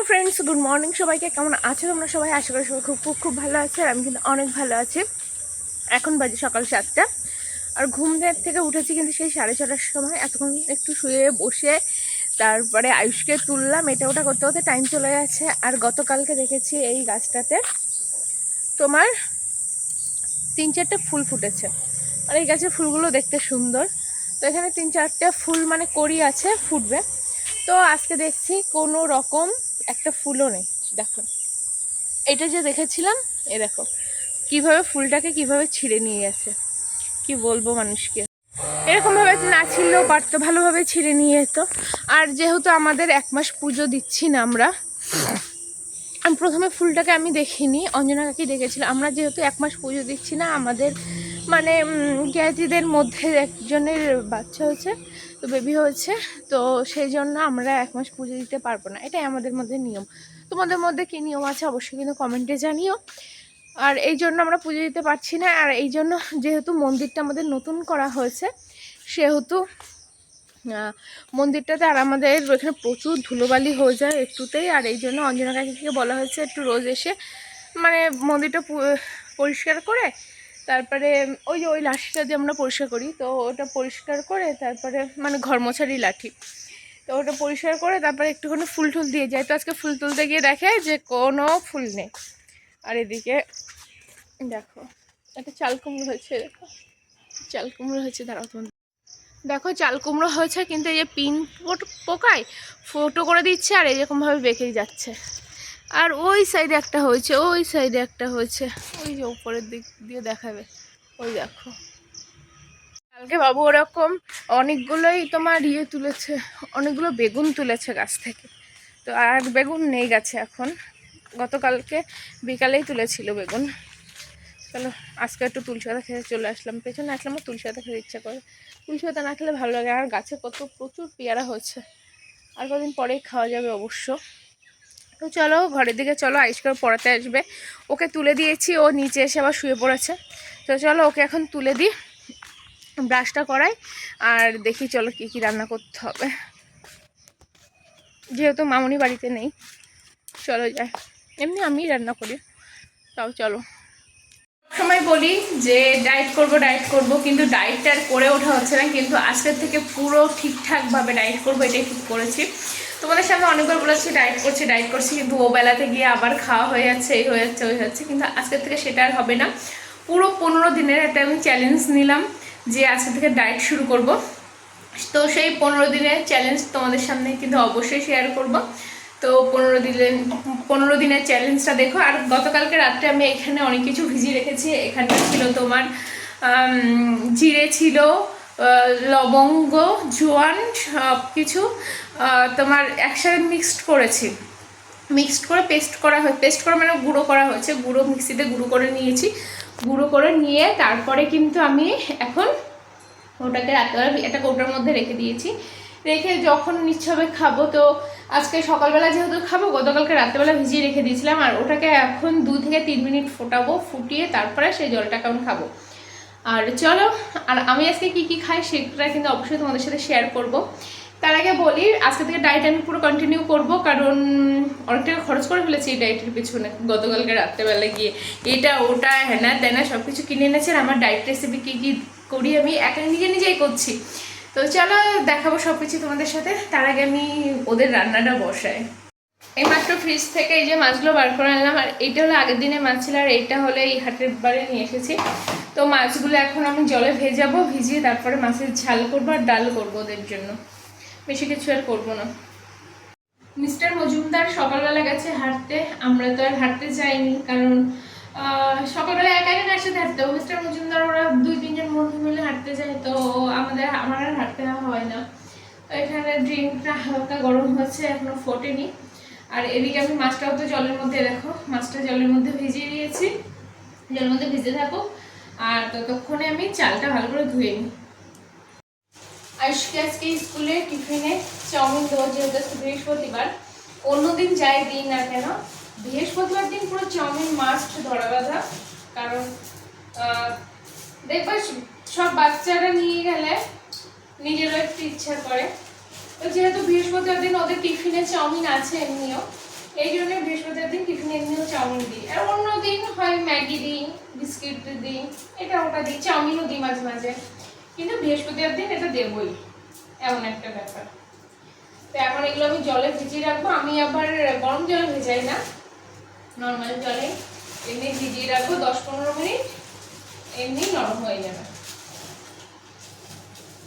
Friends, good morning সবাইকে। কেমন আছো তোমরা সবাই? আশা করি সবাই খুব খুব খুব ভালো আছে। আর আমি কিন্তু অনেক ভালো আছি। এখন বাজে সকাল 7টা, আর ঘুম থেকে উঠেছি কিন্তু সেই 6:30টার সময়। এতক্ষণ একটু শুয়ে বসে তারপরে আয়ুষকে তুললাম, এটা ওটা করতে করতে টাইম চলে গেছে। আর গতকালকে দেখেছি এই গাছটাতে তোমার 3-4টে ফুল ফুটেছে, আর এই গাছের ফুলগুলো দেখতে সুন্দর। তো এখানে 3-4টে ফুল মানে কড়ি আছে, ফুটবে। তো আজকে দেখছি কোনো রকম একটা ফুলও নেই। দেখো এটা যে দেখেছিলাম, এ দেখো কিভাবে ফুলটাকে কিভাবে ছিঁড়ে নিয়ে গেছে। কি বলবো মানুষকে, এরকমভাবে না ছিঁড়লেও পারতো, ভালোভাবে ছিঁড়ে নিয়ে যেত। আর যেহেতু আমাদের 1 মাস পুজো দিচ্ছি না আমরা, আমি প্রথমে ফুলটাকে আমি দেখিনি, অঞ্জনা কাকি দেখেছিল। আমরা যেহেতু 1 মাস পুজো দিচ্ছি না, আমাদের মানে জ্ঞাতিদের মধ্যে একজনের বাচ্চা হয়েছে, তো বেবি হয়েছে, তো সেই জন্য আমরা 1 মাস পুজো দিতে পারবো না। এটাই আমাদের মধ্যে নিয়ম। তোমাদের মধ্যে কী নিয়ম আছে অবশ্যই কিন্তু কমেন্টে জানিও। আর এই জন্য আমরা পুজো দিতে পারছি না। আর এই জন্য যেহেতু মন্দিরটা আমাদের নতুন করা হয়েছে, সেহেতু মন্দিরটাতে আর আমাদের এখানে প্রচুর ধুলোবালি হয়ে যায় একটুতেই। আর এই জন্য অঞ্জনা কাকিকে বলা হয়েছে একটু রোজ এসে মানে মন্দিরটা পরিষ্কার করে, তারপরে ওই যে ওই লাঠিটা দিয়ে আমরা পরিষ্কার করি, তো ওটা পরিষ্কার করে তারপরে মানে ঘর মোছারি লাঠি, তো ওটা পরিষ্কার করে তারপরে একটুখানি ফুল টুল দিয়ে যায়। তো আজকে ফুল তুলতে গিয়ে দেখে যে কোনো ফুল নেই। আর এদিকে দেখো একটা চাল কুমড়ো হয়েছে, দেখো চাল কুমড়ো হয়েছে, দাঁড়াও তোমার দেখো চাল কুমড়ো হয়েছে, কিন্তু এই যে পিন পোকায় ফটো করে দিচ্ছে আর এরকমভাবে বেঁকেই যাচ্ছে। আর ওই সাইডে একটা হয়েছে, ওই সাইডে একটা হয়েছে, ওই যে উপরের দিক দিয়ে দেখাবে, ওই দেখো। কালকে বাবু ওরকম অনেকগুলোই তোমার তুলেছে, অনেকগুলো বেগুন তুলেছে গাছ থেকে। তো আর বেগুন নেই গাছে এখন, গতকালকে বিকালেই তুলেছিল বেগুন। চলো আজকে একটু তুলসী পাতা খেতে চলে আসলাম, পেছনে আসলাম, তুলসী পাতা খেতে ইচ্ছা করে। তুলসী পাতা না খেলে ভালো লাগে। আর গাছে প্রচুর পেয়ারা হচ্ছে, আর কদিন পরেই খাওয়া যাবে অবশ্য। তো চলো ঘরের দিকে চলো, আইসকে পড়াতে আসবে, ওকে তুলে দিয়েছি, ও নিচে এসে আবার শুয়ে পড়েছে। তো চলো ওকে এখন তুলে দিই, ব্রাশটা করাই, আর দেখি চলো কি কি রান্না করতে হবে, যেহেতু মামুনি বাড়িতে নেই। চলো যাই, এমনি আমি রান্না করি, তাও চলো। সময় বলি যে ডায়েট করব, কিন্তু ডায়েটটা আর করে ওঠা হচ্ছে না। কিন্তু আজকের থেকে পুরো ঠিকঠাকভাবে ডায়েট করবো, এটাই ঠিক করেছি। তোমাদের সামনে অনেকবার বলেছি ডায়েট করছি, কিন্তু ও বেলাতে গিয়ে আবার খাওয়া হয়ে যাচ্ছে, এই হয়ে যাচ্ছে, ওই হচ্ছে। কিন্তু আজকের থেকে সেটা আর হবে না। পুরো 15 দিনের একটা আমি চ্যালেঞ্জ নিলাম যে আজকে থেকে ডায়েট শুরু করব। তো সেই 15 দিনের চ্যালেঞ্জ তোমাদের সামনে কিন্তু অবশ্যই শেয়ার করব। তো 15 দিনের চ্যালেঞ্জটা দেখো। আর গতকালকে রাত্রে আমি এখানে অনেক কিছু ভিজিয়ে রেখেছি। এখানে ছিল তোমার জিরে ছিল, লবঙ্গ, জোয়ান, সব কিছু তোমার একসাথে মিক্সড করে পেস্ট করা মানে গুঁড়ো করা হয়েছে, গুঁড়ো মিক্সিতে গুঁড়ো করে নিয়েছি। গুঁড়ো করে নিয়ে তারপরে কিন্তু আমি এখন ওটাকে রাত্রেবেলা একটা কৌটার মধ্যে রেখে দিয়েছি। রেখে যখন ইচ্ছা হবে খাবো। তো আজকে সকালবেলা যেহেতু খাবো, গতকালকে রাত্রেবেলা ভিজিয়ে রেখে দিয়েছিলাম। আর ওটাকে এখন 2 থেকে 3 মিনিট ফোটাবো, ফুটিয়ে তারপরে সেই জলটাকে আমি খাবো। আর চলো, আর আমি আজকে কি কি খাই সেটা কিন্তু অবশ্যই তোমাদের সাথে শেয়ার করব। তার আগে বলি, আজকে থেকে ডায়েট আমি পুরো কন্টিনিউ করব, কারণ অনেক টাকা খরচ করে ফেলেছি এই ডায়েটের পিছনে। গতকালকে রাত্রেবেলা গিয়ে এটা ওটা হ্যানা ত্যানা সব কিছু কিনে এনেছে। আর আমার ডায়েট রেসিপি কী কী করি আমি একা নিজেই করছি। তো চলো দেখাবো সব কিছু তোমাদের সাথে। তার আগে আমি ওদের রান্নাটা বসাই। এই মাত্র ফ্রিজ থেকে এই যে মাছগুলো বার করে আনলাম। আর এইটা হলো আগের দিনের মাছ ছিল, আর এইটা হলো এই হাটের বারে নিয়ে এসেছি। তো মাছগুলো এখন আমি জলে ভেজাবো, ভিজিয়ে তারপরে মাছের ঝাল করবো আর ডাল করবো ওদের জন্য, বেশি কিছু আর করবো না। মিস্টার মজুমদার সকালবেলা গেছে হাঁটতে, আমরা তো আর হাঁটতে যাইনি, কারণ সকালবেলা একা একসাথে হাঁটতে হবে। মিস্টার মজুমদার ওরা 2-3 জন বন্ধু মিলে হাঁটতে যায়, তো আমার আর হাঁটতে হয় না। তো এখানে ড্রিঙ্কটা হালকা গরম হচ্ছে, এখনো ফোটেনি। আর এদিকে আমি মাছটাও তো জলের মধ্যে, দেখো মাছটা জলের মধ্যে ভিজিয়ে দিয়েছি, জলের মধ্যে ভিজে থাকো। আর ততক্ষণে আমি চালটা ভালো করে ধুয়ে নিই। আজকে স্কুলে টিফিনে চাউমিন দেওয়া, যেহেতু বৃহস্পতিবার, অন্যদিন যাই দিন না কেন বৃহস্পতিবার দিন পুরো চাউমিন মাস্ট ধরা বাঁধা। কারণ দেখবা সব বাচ্চারা নিয়ে গেলে নিজেরও একটু ইচ্ছা করে। তো যেহেতু বৃহস্পতিবার দিন ওদের টিফিনে চাউমিন আছে এমনিও, এই জন্য বৃহস্পতিবার দিন টিফিনে এমনিও চাউমিন দিই, আর অন্য দিন হয় ম্যাগি দিই, বিস্কিট দিই, এটা ওটা দিই, চাউমিনও দিই মাঝে মাঝে, কিন্তু বৃহস্পতিবার দিন এটা দেবই, এমন একটা ব্যাপার। তো এখন এগুলো আমি জলে ভিজিয়ে রাখবো। আমি আবার গরম জলে ভেজাই না, নর্মাল জলে এমনি ভিজিয়ে রাখবো 10-15 মিনিট, এমনি নরম হয়ে যাবে।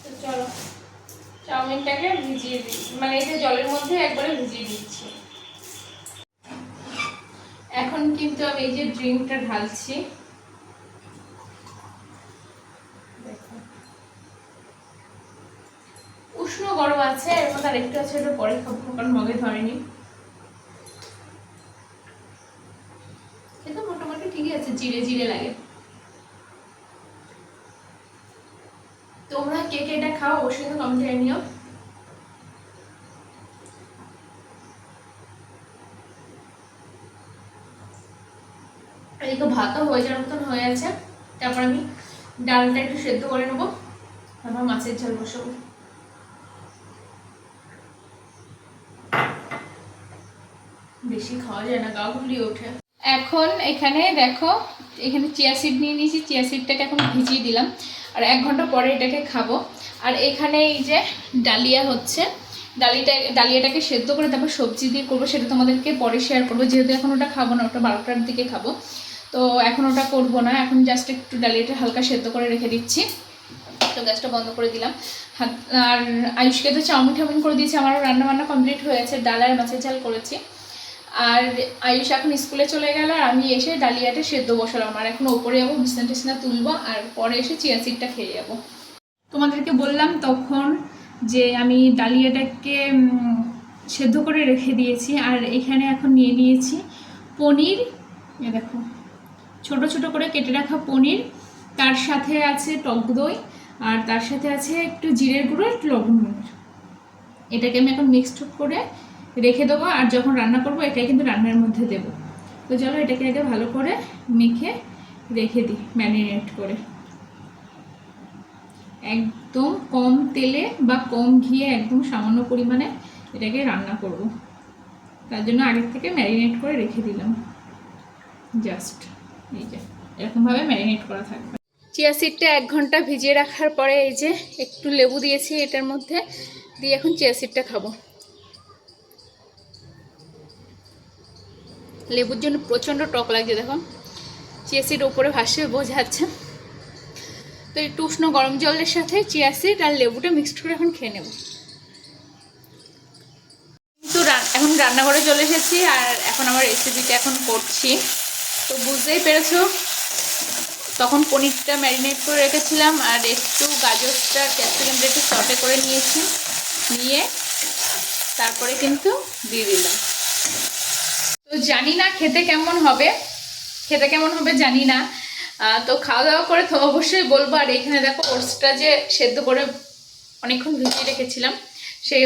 তো চলো চাউমিনটাকে ভিজিয়ে দিই, মানে এই যে জলের মধ্যে একবারে ভিজিয়ে দিচ্ছি। এখন কিন্তু আমি এই যে ড্রিঙ্কটা ঢালছি, উষ্ণ গরম আছে, এর মধ্যে আরেকটু আছে, ওটা পরে খাবো কারণ মগে ধরেনি। কিন্তু মোটামুটি ঠিকই আছে, জিরে জিরে লাগে। তোমরা কে কে এটা খাও অবশ্যই কিন্তু কমেন্ট করে নিও। এদিকে ভাতও হয়ে যাওয়ার মতন হয়ে আছে, তারপর আমি ডালটা একটু সেদ্ধ করে নেবো, তারপর মাছের ঝাল বসাবো। বেশি খাওয়া যায় না, গা গুলিয়ে ওঠে। এখন এখানে দেখো, এখানে চিয়া সিড নিয়ে নিয়েছি, চিয়া সিডটাকে এখন ভিজিয়ে দিলাম, আর 1 ঘন্টা পরে এটাকে খাবো। আর এখানে এই যে ডালিয়া হচ্ছে, ডালিয়াটাকে সেদ্ধ করে তারপর সবজি দিয়ে করবো, সেটা তোমাদেরকে পরে শেয়ার করবো, যেহেতু এখন ওটা খাবো না, ওটা 12টার দিকে খাবো, তো এখন ওটা করবো না। এখন জাস্ট একটু ডালিয়াটা হালকা সেদ্ধ করে রেখে দিচ্ছি। তো গ্যাসটা বন্ধ করে দিলাম। আর আয়ুষকে তো চাউমিন টাউমিন করে দিয়েছি, আমারও রান্নাবান্না কমপ্লিট হয়েছে, ডাল আর মাছের ঝাল করেছি। আর আয়ুষ এখন স্কুলে চলে গেল, আর আমি এসে ডালিয়াটা সেদ্ধ বসালাম, আর এখন ওপরে যাবো, বিছনা টিছনা তুলবো, আর পরে এসে চিয়া সিডটা খেয়ে যাবো। তোমাদেরকে বললাম তখন যে আমি ডালিয়াটাকে সেদ্ধ করে রেখে দিয়েছি, আর এখানে এখন নিয়ে নিয়েছি পনির, এ দেখো ছোট ছোট করে কেটে রাখা পনির, তার সাথে আছে টক দই, আর তার সাথে আছে একটু জিরের গুঁড়ো, একটু লবণ গুঁড়ো। এটাকে আমি এখন মিক্সড করে রেখে দেবো, আর যখন রান্না করবো এটাই কিন্তু রান্নার মধ্যে দেবো। তো চলো এটাকে আগে ভালো করে মেখে রেখে দিই ম্যারিনেট করে, একদম কম তেলে বা কম ঘিয়ে একদম সামান্য পরিমাণে এটাকে রান্না করব, তার জন্য আগের থেকে ম্যারিনেট করে রেখে দিলাম। জাস্ট এই যে এরকমভাবে ম্যারিনেট করা থাকবে। চিয়া সিডটা 1 ঘন্টা ভিজিয়ে রাখার পরে এই যে একটু লেবু দিয়েছি এটার মধ্যে দিয়ে, এখন চিয়া সিডটা খাবো। লেবুর জন্য প্রচণ্ড টক লাগছে, দেখো চিয়া সিড ওপরে ভাসে বোঝা যাচ্ছে। তো একটু উষ্ণ গরম জলের সাথে চিয়া সিড আর লেবুটা মিক্সড করে এখন খেয়ে নেব। তো এখন রান্নাঘরে চলে এসেছি, আর এখন আমার রেসিপিটা এখন করছি। তো বুঝতেই পেরেছো, তখন পনিরটা ম্যারিনেট করে রেখেছিলাম, আর একটু গাজরটা ক্যাপসিকামটা একটু সটে করে নিয়েছি, নিয়ে তারপরে কিন্তু দিয়ে দিলাম। তো জানি না খেতে কেমন হবে, জানি না। তো খাওয়া দাওয়া করে তো অবশ্যই বলবো। আর এখানে দেখো ওটসটা যে সেদ্ধ করে অনেকক্ষণ ভিজিয়ে রেখেছিলাম, সেই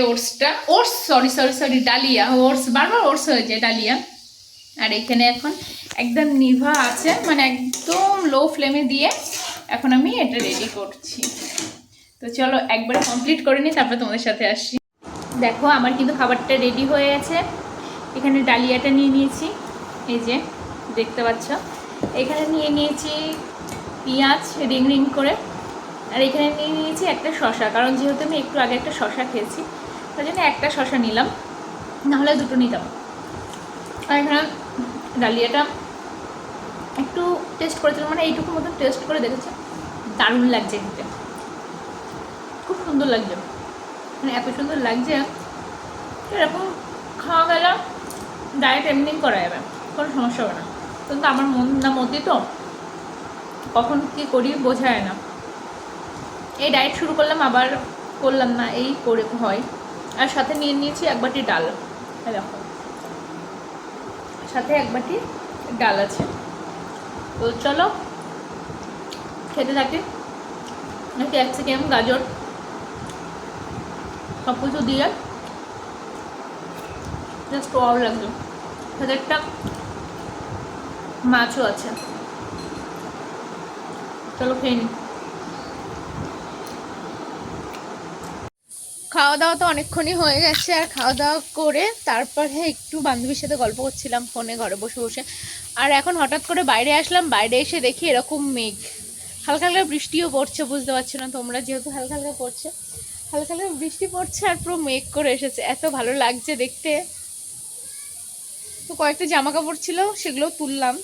ডালিয়া, ওটস বারবার ওটস হয়ে যায়, ডালিয়া। আর এখানে এখন একদম নিভা আছে, মানে একদম লো ফ্লেমে দিয়ে এখন আমি এটা রেডি করছি। তো চলো একবারে কমপ্লিট করে নিই, তারপরে তোমাদের সাথে আসছি। দেখো আমার কিন্তু খাবারটা রেডি হয়ে আছে। এখানে ডালিয়াটা নিয়ে নিয়েছি, এই যে দেখতে পাচ্ছ। এখানে নিয়ে নিয়েছি পেঁয়াজ রিং রিং করে, আর এখানে নিয়ে নিয়েছি একটা শসা, কারণ যেহেতু আমি একটু আগে একটা শসা খেয়েছি, তার জন্য একটা শসা নিলাম, নাহলে দুটো নিতাম। আর এখানে ডালিয়াটা একটু টেস্ট করেছিলাম, মানে এইটুকু মতন টেস্ট করে দেখেছি, দারুণ লাগছে খেতে, খুব সুন্দর লাগছে, মানে এত সুন্দর লাগছে। এরকম খাওয়া গেলে ডায়েট এমনি করা যাবে, কোনো সমস্যা হবে না। কিন্তু আমার মতি তো কখন কী করি বোঝা যায় না, এই ডায়েট শুরু করলাম আবার করলাম না, এই করে হয়। আর সাথে নিয়ে নিয়েছি 1 বাটি ডাল, দেখো সাথে 1 বাটি ডাল আছে। তো চলো খেতে থাকি। ক্যাপসিকাম গাজর সব কিছু দিয়ে জাস্ট ওয়াও লাগলো। সাথে একটা মাছও আছে, চলো খেয়ে নিই। খাওয়া দাওয়া তো অনেকক্ষণই হয়ে গেছে, আর খাওয়া দাওয়া করে তারপরে একটু বান্ধবীর সাথে গল্প করছিলাম ফোনে ঘরে বসে বসে। আর এখন হঠাৎ করে বাইরে আসলাম, বাইরে এসে দেখি এরকম মেঘ, হালকা হালকা বৃষ্টিও পড়ছে, বুঝতে পারছো না তোমরা, যেহেতু হালকা হালকা পড়ছে, হালকা হালকা বৃষ্টি পড়ছে আর পুরো মেঘ করে এসেছে, এত ভালো লাগছে দেখতে। তো কয়েকটা জামা কাপড় ছিল সেগুলো তুললাম।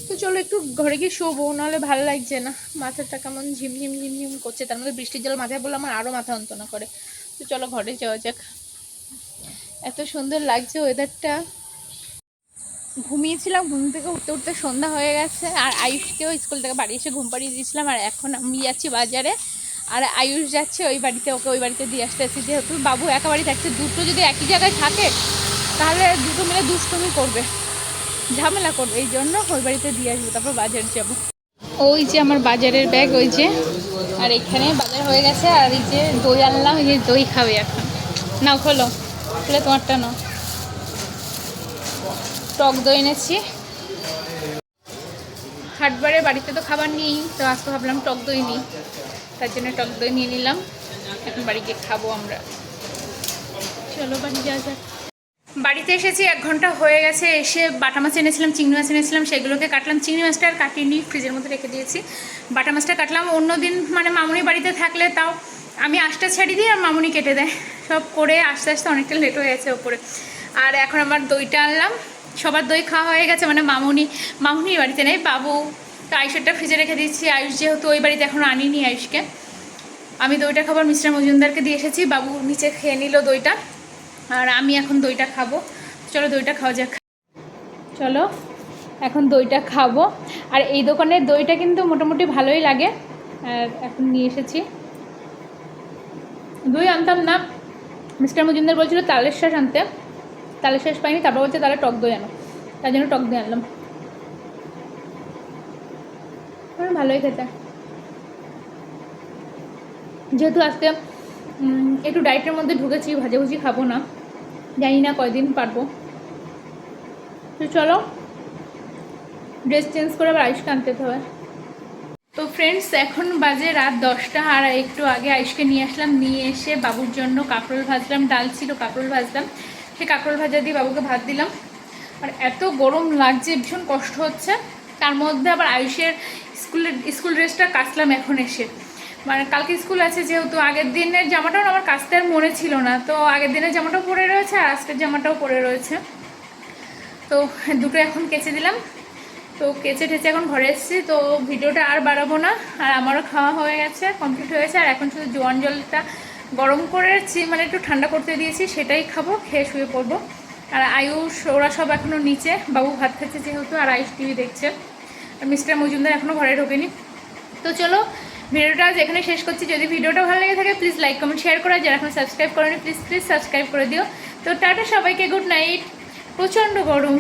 তো চলো একটু ঘরে গিয়ে শোবো, নাহলে ভালো লাগছে না, মাথাটা কেমন ঝিমঝিম ঝিমঝিম করছে, তার মধ্যে বৃষ্টির জল মাথায় পড়লে আমার আরও মাথা যন্ত্রণা করে। তো চলো ঘরে যাওয়া যাক, এত সুন্দর লাগছে ওয়েদারটা। ঘুমিয়েছিলাম, ঘুম থেকে উঠতে উঠতে সন্ধ্যা হয়ে গেছে, আর আয়ুষকেও স্কুল থেকে বাড়ি এসে ঘুম পাড়িয়ে দিয়েছিলাম। আর এখন আমি যাচ্ছি বাজারে, আর আয়ুষ যাচ্ছে ওই বাড়িতে, ওকে ওই বাড়িতে দিয়ে আসতে আসছি, যেহেতু বাবু একা বাড়ি থাকছে, দুটো যদি একই জায়গায় থাকে তাহলে দুটো মিলে দুষ্টুমি করবে, ঝামেলা করবে, এই জন্য ওই বাড়িতে দিয়ে আসবো, তারপর বাজার যাব। ওই যে আমার বাজারের ব্যাগ, ওই যে, আর এখানে বাজার হয়ে গেছে, আর এই যে দই আনলাম, এই যে দই খাবে এখন, নাও খোলো, খুলে তোমারটা নাও। টক দই এনেছি, হাটবারে বাড়িতে তো খাবার নিই, তো আজকে ভাবলাম টক দই নিই, তার জন্য টক দই নিয়ে নিলাম, এখন বাড়ি গিয়ে খাবো আমরা। চলো বাড়ি যাওয়া যাক। বাড়িতে এসেছি 1 ঘন্টা হয়ে গেছে, এসে বাটা মাছ এনেছিলাম, চিংড়ি মাছ এনেছিলাম, সেগুলোকে কাটলাম। চিংড়ি মাছটা আর কাটিনি, ফ্রিজের মধ্যে রেখে দিয়েছি। বাটা মাছটা কাটলাম, অন্যদিন মানে মামুনি বাড়িতে থাকলে তাও আমি আঁশটা ছেড়ে দিই আর মামুনি কেটে দেয়, সব করে আস্তে আস্তে অনেকটা লেট হয়ে গেছে ওপরে। আর এখন আমার দইটা আনলাম, সবার দই খাওয়া হয়ে গেছে, মানে মামুনির বাড়িতে নেই, বাবু তো আয়ুষেরটা ফ্রিজে রেখে দিচ্ছি। আয়ুষ যেহেতু ওই বাড়িতে এখনও আনিনি আয়ুষকে, আমি দইটা খাবার মিস্টার মজুমদারকে দিয়ে এসেছি, বাবু নিচে খেয়ে নিল দইটা, আর আমি এখন দইটা খাবো। চলো দইটা খাওয়া যাক, চলো এখন দইটা খাবো। আর এই দোকানের দইটা কিন্তু মোটামুটি ভালোই লাগে, আর এখন নিয়ে এসেছি। দই আনতাম না, মিস্টার মজুমদার বলছিল তালের শ্বাস আনতে, তালের শ্বাস পাইনি, তারপর বলছে তাহলে টক দই আনো, তার জন্য টক দই আনলাম, ভালোই খেতে। যেহেতু আজকে একটু ডায়েটের মধ্যে ঢুকেছি, ভাজাভুজি খাবো না, জানি না কয়দিন পারবো। তো চলো ড্রেস চেঞ্জ করে আবার আয়ুষকে আনতে হবে। তো ফ্রেন্ডস এখন বাজে রাত 10টা, আর একটু আগে আয়ুষকে নিয়ে আসলাম, নিয়ে এসে বাবুর জন্য কাঁকরোল ভাজলাম, ডাল ছিল কাঁকরোল ভাজলাম, সেই কাঁকরোল ভাজা দিয়ে বাবুকে ভাত দিলাম। আর এত গরম লাগছে, ভীষণ কষ্ট হচ্ছে, তার মধ্যে আবার আয়ুষের স্কুল ড্রেসটা কাচলাম এখন এসে, মানে কালকে স্কুল আছে যেহেতু, আগের দিনের জামাটাও আমার কাচতে আর মনে ছিল না, তো আগের দিনের জামাটাও পরে রয়েছে আর আজকের জামাটাও পরে রয়েছে, তো দুটো এখন কেচে দিলাম। তো কেচে টেচে এখন ঘরে এসেছি, তো ভিডিওটা আর বাড়াবো না, আর আমারও খাওয়া হয়ে গেছে, কমপ্লিট হয়ে গেছে, আর এখন শুধু জোয়ান জলটা গরম করেছি, মানে একটু ঠান্ডা করতে দিয়েছি, সেটাই খাবো, খেয়ে শুয়ে পড়বো। আর আয়ুষ ওরা সব এখনও নিচে, বাবু ভাত খাচ্ছে যেহেতু, আর আয়ুষ টিভি দেখছে, আর মিস্টার মজুমদার এখনও ঘরে ঢোকেনি। তো চলো ভিডিওটা আজ এখানে শেষ করছি, যদি ভিডিওটা ভালো লেগে থাকে প্লিজ লাইক কমেন্ট শেয়ার করা, যারা এখন সাবস্ক্রাইব করেনি প্লিজ সাবস্ক্রাইব করে দিও। তো টাটা সবাইকে, গুড নাইট, প্রচণ্ড গরম।